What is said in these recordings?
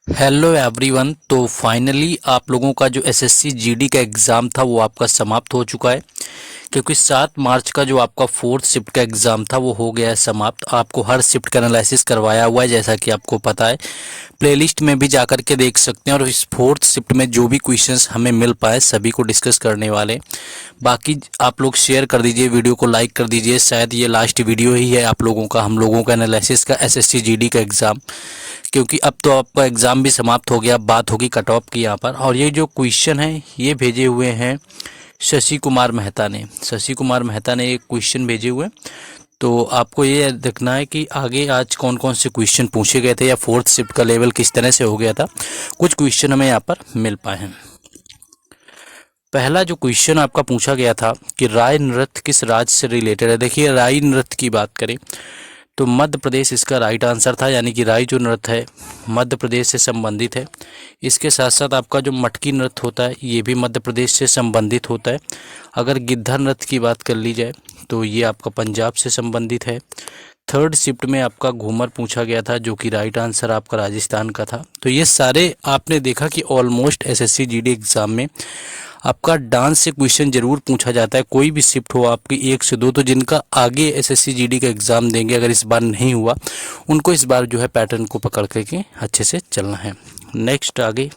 Hello everyone. तो finally आप लोगों का जो एसएससी जीडी का एग्ज़ाम था वो आपका समाप्त हो चुका है, क्योंकि 7 मार्च का जो आपका फोर्थ शिफ्ट का एग्ज़ाम था वो हो गया है समाप्त। आपको हर शिफ्ट का एनालिसिस करवाया हुआ है, जैसा कि आपको पता है। प्लेलिस्ट में भी जा कर के देख सकते हैं, और इस फोर्थ शिफ्ट में जो भी क्वेश्चंस हमें मिल पाए सभी को डिस्कस करने वाले हैं। बाकी आप लोग शेयर कर दीजिए, वीडियो को लाइक कर दीजिए। शायद ये लास्ट वीडियो ही है आप लोगों का, हम लोगों का एनालिसिस का एसएससी जीडी का एग्ज़ाम, क्योंकि अब तो आपका एग्ज़ाम भी समाप्त हो गया। अब बात होगी कट ऑफ की यहाँ पर। और ये जो क्वेश्चन है ये भेजे हुए हैं शशि कुमार मेहता ने। शशि कुमार मेहता ने एक क्वेश्चन भेजे हुए हैं, तो आपको ये देखना है कि आगे आज कौन कौन से क्वेश्चन पूछे गए थे या फोर्थ शिफ्ट का लेवल किस तरह से हो गया था। कुछ क्वेश्चन हमें यहाँ पर मिल पाए हैं। पहला जो क्वेश्चन आपका पूछा गया था कि राय नृत्य किस राज्य से रिलेटेड है। देखिए, राय नृत्य की बात करें तो मध्य प्रदेश इसका राइट आंसर था, यानी कि राई जो नृत्य है मध्य प्रदेश से संबंधित है। इसके साथ साथ आपका जो मटकी नृत्य होता है ये भी मध्य प्रदेश से संबंधित होता है। अगर गिद्धा नृत्य की बात कर ली जाए तो ये आपका पंजाब से संबंधित है। थर्ड शिफ्ट में आपका घूमर पूछा गया था, जो कि राइट आंसर आपका राजस्थान का था। तो ये सारे आपने देखा कि ऑलमोस्ट एसएससी जीडी एग्ज़ाम में आपका डांस से क्वेश्चन जरूर पूछा जाता है। कोई भी शिफ्ट हो आपकी 1 से 2, तो जिनका आगे एसएससी जीडी का एग्ज़ाम देंगे, अगर इस बार नहीं हुआ उनको इस बार जो है पैटर्न को पकड़ करके अच्छे से चलना है। नेक्स्ट आगे,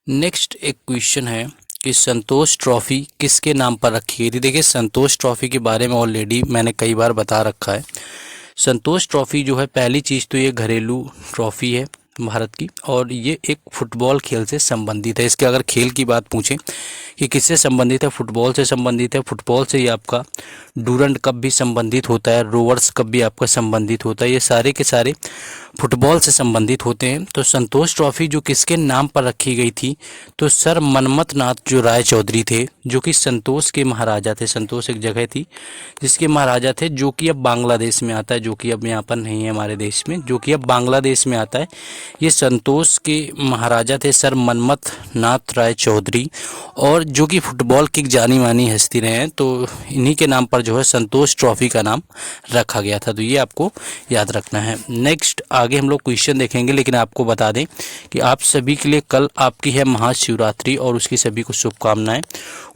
नेक्स्ट एक क्वेश्चन है कि संतोष ट्रॉफी किसके नाम पर रखी गई थी। देखिए, संतोष ट्रॉफी के बारे में ऑलरेडी मैंने कई बार बता रखा है। संतोष ट्रॉफी जो है, पहली चीज़ तो ये घरेलू ट्रॉफी है भारत की, और ये एक फुटबॉल खेल से संबंधित है। इसके अगर खेल की बात पूछें कि किससे संबंधित है, फुटबॉल से संबंधित है। फुटबॉल से ही आपका डूरंड कप भी संबंधित होता है, रोवर्स कप भी आपका संबंधित होता है। ये सारे के सारे फुटबॉल से संबंधित होते हैं। तो संतोष ट्रॉफी जो किसके नाम पर रखी गई थी, तो सर मनमथ नाथ जो राय चौधरी थे, जो कि संतोष के महाराजा थे। संतोष एक जगह थी जिसके महाराजा थे, जो कि अब बांग्लादेश में आता है, जो कि अब यहाँ पर नहीं है हमारे देश में, जो कि अब बांग्लादेश में आता है। ये संतोष के महाराजा थे सर मनमथ नाथ राय चौधरी, और जो कि फुटबॉल की जानी मानी हस्ती रहे हैं। तो इन्हीं के नाम पर जो है संतोष ट्रॉफी का नाम रखा गया था। तो ये आपको याद रखना है। नेक्स्ट आगे हम लोग क्वेश्चन देखेंगे, लेकिन आपको बता दें कि आप सभी के लिए कल आपकी है महाशिवरात्रि, और उसकी सभी को शुभकामनाएं।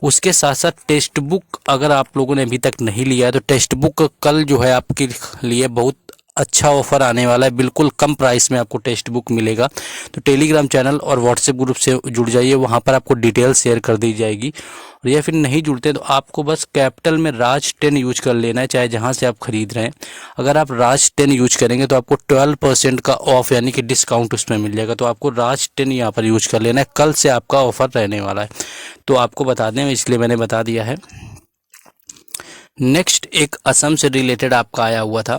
उसके साथ साथ टेक्स्ट बुक अगर आप लोगों ने अभी तक नहीं लिया है तो टेक्स्ट बुक कल जो है आपके लिए बहुत अच्छा ऑफर आने वाला है। बिल्कुल कम प्राइस में आपको टेक्स्ट बुक मिलेगा। तो टेलीग्राम चैनल और व्हाट्सएप ग्रुप से जुड़ जाइए, वहाँ पर आपको डिटेल शेयर कर दी जाएगी। और या फिर नहीं जुड़ते तो आपको बस कैपिटल में राज 10 यूज कर लेना है, चाहे जहाँ से आप खरीद रहे हैं। अगर आप राज 10 यूज करेंगे तो आपको 12% का ऑफ यानी कि डिस्काउंट उसमें मिल जाएगा। तो आपको राज 10 यहाँ पर यूज कर लेना है, कल से आपका ऑफर रहने वाला है। तो आपको बता दें, इसलिए मैंने बता दिया है। नेक्स्ट एक असम से रिलेटेड आपका आया हुआ था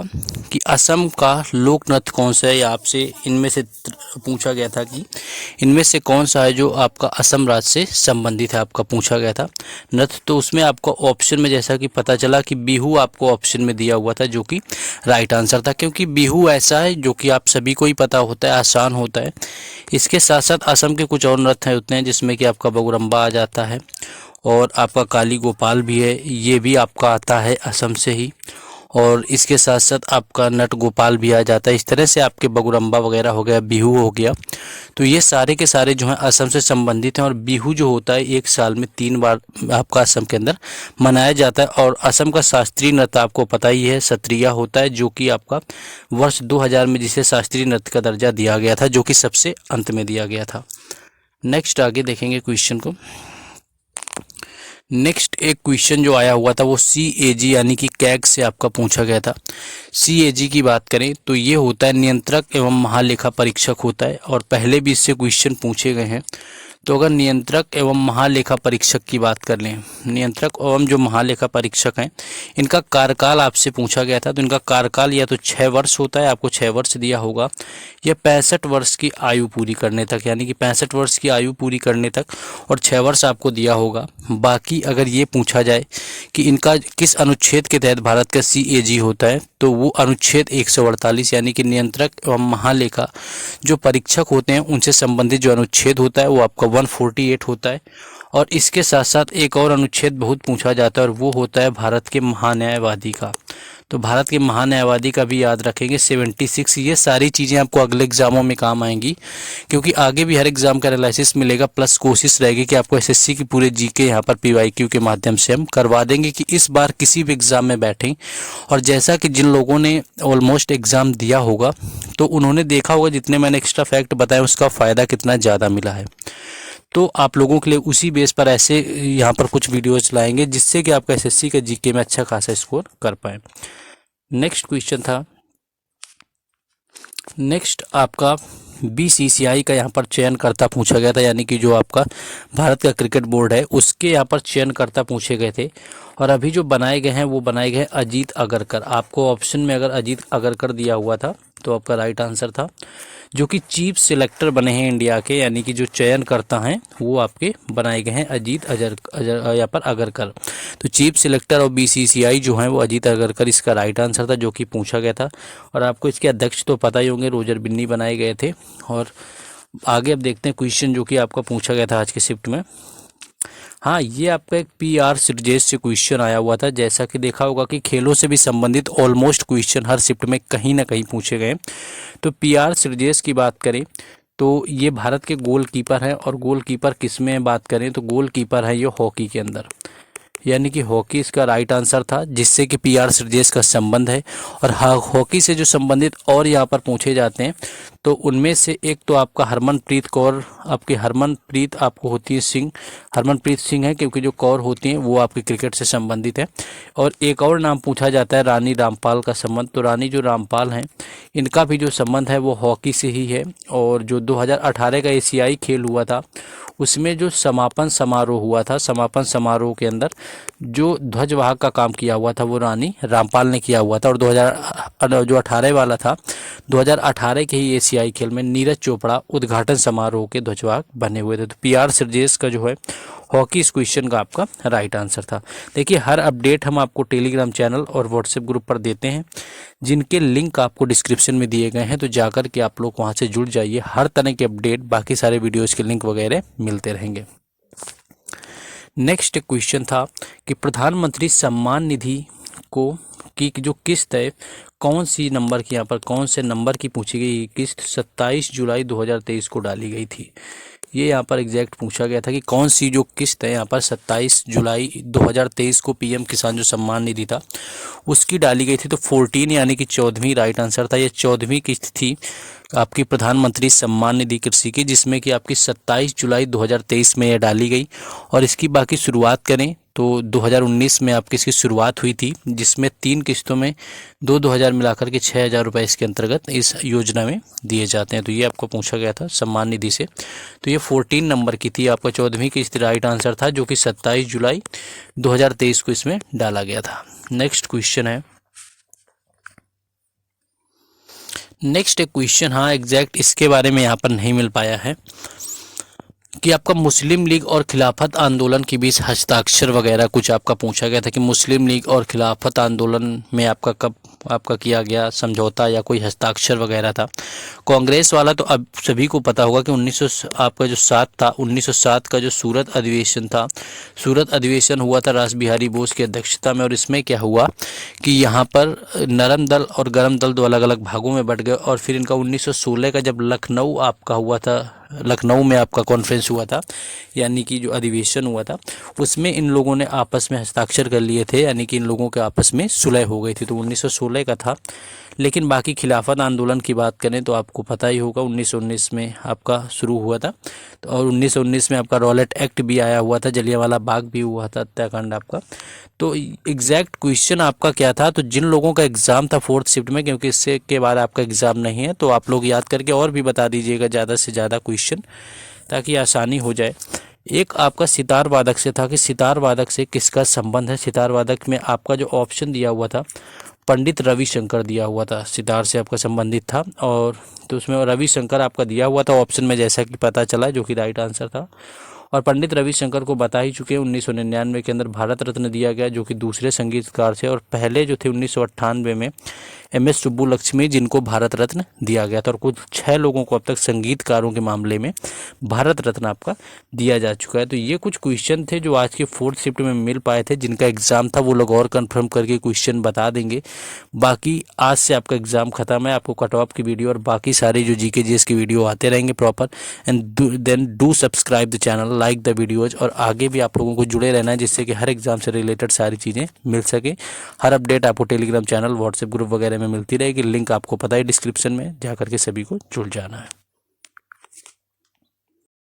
कि असम का लोक नृत्य कौन सा है। आपसे इनमें से पूछा गया था कि इनमें से कौन सा है जो आपका असम राज्य से संबंधित है, आपका पूछा गया था नृत्य। तो उसमें आपको ऑप्शन में जैसा कि पता चला कि बिहू आपको ऑप्शन में दिया हुआ था, जो कि राइट आंसर था, क्योंकि बिहू ऐसा है जो कि आप सभी को ही पता होता है, आसान होता है। इसके साथ साथ असम के कुछ और नृत्य होते हैं जिसमें कि आपका बगुरम्बा आ जाता है, और आपका काली गोपाल भी है, ये भी आपका आता है असम से ही। और इसके साथ साथ आपका नट गोपाल भी आ जाता है। इस तरह से आपके बगुरम्बा वगैरह हो गया, बिहू हो गया। तो ये सारे के सारे जो हैं असम से संबंधित हैं। और बिहू जो होता है 1 साल में 3 बार आपका असम के अंदर मनाया जाता है। और असम का शास्त्रीय नृत्य आपको पता ही है, सत्रिया होता है, जो कि आपका वर्ष 2000 में जिसे शास्त्रीय नृत्य का दर्जा दिया गया था, जो कि सबसे अंत में दिया गया था। नेक्स्ट आगे देखेंगे क्वेश्चन को। नेक्स्ट एक क्वेश्चन जो आया हुआ था वो CAG यानी कि कैग से आपका पूछा गया था। CAG की बात करें तो ये होता है नियंत्रक एवं महालेखा परीक्षक होता है, और पहले भी इससे क्वेश्चन पूछे गए हैं। तो अगर नियंत्रक एवं महालेखा परीक्षक की बात कर लें, नियंत्रक एवं जो महालेखा परीक्षक हैं इनका कार्यकाल आपसे पूछा गया था। तो इनका कार्यकाल या तो 6 वर्ष होता है, आपको 6 वर्ष दिया होगा, या 65 वर्ष की आयु पूरी करने तक, यानी कि 65 वर्ष की आयु पूरी करने तक, और 6 वर्ष आपको दिया होगा। बाकी अगर ये पूछा जाए कि इनका किस अनुच्छेद के तहत भारत का CAG होता है, तो वो अनुच्छेद 148 यानी कि नियंत्रक एवं महालेखा जो परीक्षक होते हैं उनसे संबंधित जो अनुच्छेद होता है वो आपका 148 होता है। और इसके साथ साथ एक और अनुच्छेद बहुत पूछा जाता है, और वो होता है भारत के महान्यायवादी का। तो भारत के महान्यायवादी का भी याद रखेंगे 76। ये सारी चीज़ें आपको अगले एग्जामों में काम आएंगी, क्योंकि आगे भी हर एग्जाम का एनालिसिस मिलेगा, प्लस कोशिश रहेगी कि आपको एसएससी की पूरे जीके यहाँ पर पीवाईक्यू के माध्यम से हम करवा देंगे कि इस बार किसी भी एग्ज़ाम में बैठें। और जैसा कि जिन लोगों ने ऑलमोस्ट एग्ज़ाम दिया होगा तो उन्होंने देखा होगा जितने मैंने एक्स्ट्रा फैक्ट बताए उसका फ़ायदा कितना ज़्यादा मिला है। तो आप लोगों के लिए उसी बेस पर ऐसे यहाँ पर कुछ वीडियोज लाएंगे जिससे कि आपका एसएससी का जीके में अच्छा खासा स्कोर कर पाए। नेक्स्ट क्वेश्चन था, नेक्स्ट आपका बीसीसीआई का यहाँ पर चयनकर्ता पूछा गया था, यानी कि जो आपका भारत का क्रिकेट बोर्ड है उसके यहाँ पर चयनकर्ता पूछे गए थे। और अभी जो बनाए गए हैं वो बनाए गए हैं अजीत अगरकर। आपको ऑप्शन में अगर अजीत अगरकर दिया हुआ था तो आपका राइट आंसर था, जो कि चीफ सिलेक्टर बने हैं इंडिया के, यानी कि जो चयनकर्ता हैं वो आपके बनाए गए हैं अजीत यहाँ पर अगरकर। तो चीफ सिलेक्टर और बीसीसीआई जो हैं वो अजीत अगरकर इसका राइट आंसर था, जो कि पूछा गया था। और आपको इसके अध्यक्ष तो पता ही होंगे, रोजर बिन्नी बनाए गए थे। और आगे अब देखते हैं क्वेश्चन जो कि आपका पूछा गया था आज के शिफ्ट में। हाँ, ये आपका एक पीआर सिरजेश से क्वेश्चन आया हुआ था। जैसा कि देखा होगा कि खेलों से भी संबंधित ऑलमोस्ट क्वेश्चन हर शिफ्ट में कहीं ना कहीं पूछे गए। तो पीआर सिरजेश की बात करें तो ये भारत के गोलकीपर हैं, और गोलकीपर किस में बात करें तो गोलकीपर है ये हॉकी के अंदर, यानी कि हॉकी इसका राइट आंसर था, जिससे कि पीआर सिरजेश का संबंध है। और हॉकी से जो संबंधित और यहाँ पर पूछे जाते हैं तो उनमें से एक तो आपका हरमनप्रीत कौर, आपकी हरमनप्रीत आपको होती है सिंह, हरमनप्रीत सिंह है, क्योंकि जो कौर होती हैं वो आपके क्रिकेट से संबंधित है। और एक और नाम पूछा जाता है रानी रामपाल का संबंध। तो रानी जो रामपाल हैं इनका भी जो संबंध है वो हॉकी से ही है। और जो 2018 का एशियाई खेल हुआ था उसमें जो समापन समारोह हुआ था, समापन समारोह के अंदर जो ध्वजवाहक का काम किया हुआ था वो रानी रामपाल ने किया हुआ था। और 2018 वाला था, 2018 के ही एशियाई खेल में नीरज चोपड़ा उद्घाटन समारोह के ध्वजवाहक बने हुए थे। तो पीआर सिरजेश का जो है हॉकी इस क्वेश्चन का आपका राइट आंसर था। देखिए, हर अपडेट हम आपको टेलीग्राम चैनल और व्हाट्सएप ग्रुप पर देते हैं, जिनके लिंक आपको डिस्क्रिप्शन में दिए गए हैं। तो जाकर के आप लोग वहां से जुड़ जाइए, हर तरह के अपडेट, बाकी सारे वीडियोस के लिंक वगैरह मिलते रहेंगे। नेक्स्ट क्वेश्चन था कि प्रधानमंत्री सम्मान निधि को की जो किस्त है कौन सी नंबर की, यहाँ पर कौन से नंबर की पूछी गई किस्त 27 जुलाई 2023 को डाली गई थी। ये यहाँ पर एग्जैक्ट पूछा गया था कि कौन सी जो किस्त है यहाँ पर 27 जुलाई 2023 को पीएम किसान जो सम्मान निधि था उसकी डाली गई थी। तो 14 यानी कि 14वीं राइट आंसर था। ये 14वीं किस्त थी आपकी प्रधानमंत्री सम्मान निधि कृषि की, जिसमें कि आपकी 27 जुलाई 2023 में यह डाली गई। और इसकी बाकी शुरुआत करें तो 2019 में आपकी इसकी शुरुआत हुई थी, जिसमें 3 किस्तों में 2,000 मिलाकर के 6,000 रुपये इसके अंतर्गत इस योजना में दिए जाते हैं। तो ये आपको पूछा गया था सम्मान निधि से। तो ये 14 नंबर की थी, आपका 14वीं किस्त राइट आंसर था, जो कि 27 जुलाई 2023 को इसमें डाला गया था। नेक्स्ट क्वेश्चन है, नेक्स्ट एक क्वेश्चन, हाँ एग्जैक्ट इसके बारे में यहाँ पर नहीं मिल पाया है कि आपका मुस्लिम लीग और खिलाफत आंदोलन के बीच हस्ताक्षर वगैरह कुछ आपका पूछा गया था कि मुस्लिम लीग और खिलाफत आंदोलन में आपका कब आपका किया गया समझौता या कोई हस्ताक्षर वगैरह था। कांग्रेस वाला तो अब सभी को पता होगा कि 1907 का जो सूरत अधिवेशन था, सूरत अधिवेशन हुआ था रास बिहारी बोस की अध्यक्षता में। और इसमें क्या हुआ कि यहाँ पर नरम दल और गरम दल 2 अलग अलग भागों में बट गए। और फिर इनका 1916 का जब लखनऊ आपका हुआ था, लखनऊ में आपका कॉन्फ्रेंस हुआ था, यानी कि जो अधिवेशन हुआ था उसमें इन लोगों ने आपस में हस्ताक्षर कर लिए थे, यानी कि इन लोगों के आपस में सुलह हो गई थी। तो 1916 का था। लेकिन बाकी खिलाफत आंदोलन की बात करें तो आपको पता ही होगा 1919 में आपका शुरू हुआ था। तो और 1919 में आपका रॉलेट एक्ट भी आया हुआ था, जलियांवाला बाग भी हुआ था, हत्याकांड आपका। तो एग्जैक्ट क्वेश्चन आपका क्या था, तो जिन लोगों का एग्ज़ाम था 4th शिफ्ट में, क्योंकि इससे के बाद आपका एग्ज़ाम नहीं है, तो आप लोग याद करके और भी बता दीजिएगा ज़्यादा से ज़्यादा क्वेश्चन, ताकि आसानी हो जाए। एक आपका सितार वादक से था कि सितार वादक से किसका संबंध है। सितार वादक में आपका जो ऑप्शन दिया हुआ था पंडित रविशंकर दिया हुआ था, सितार से आपका संबंधित था। और तो उसमें रविशंकर आपका दिया हुआ था ऑप्शन में, जैसा कि पता चला, जो कि राइट आंसर था। और पंडित रविशंकर को बता ही चुके हैं 1999 के अंदर भारत रत्न दिया गया, जो कि दूसरे संगीतकार थे। और पहले जो थे 1998 में MS सुब्बुलक्ष्मी, जिनको भारत रत्न दिया गया था। और कुल 6 लोगों को अब तक संगीतकारों के मामले में भारत रत्न आपका दिया जा चुका है। तो ये कुछ क्वेश्चन थे जो आज के 4th शिफ्ट में मिल पाए थे। जिनका एग्जाम था वो लोग और कंफर्म करके क्वेश्चन बता देंगे। बाकी आज से आपका एग्जाम खत्म है। आपको कट ऑफ की वीडियो और बाकी सारी जो GK GS की वीडियो आते रहेंगे proper. And then do subscribe the channel, like the videos. और आगे भी आप लोगों को जुड़े रहना है, जिससे कि हर एग्जाम से रिलेटेड सारी चीज़ें मिल सके। हर अपडेट आपको टेलीग्राम चैनल, व्हाट्सएप ग्रुप वगैरह में मिलती रहेगी। लिंक आपको पता है डिस्क्रिप्शन में, जा करके सभी को जुड़ जाना है।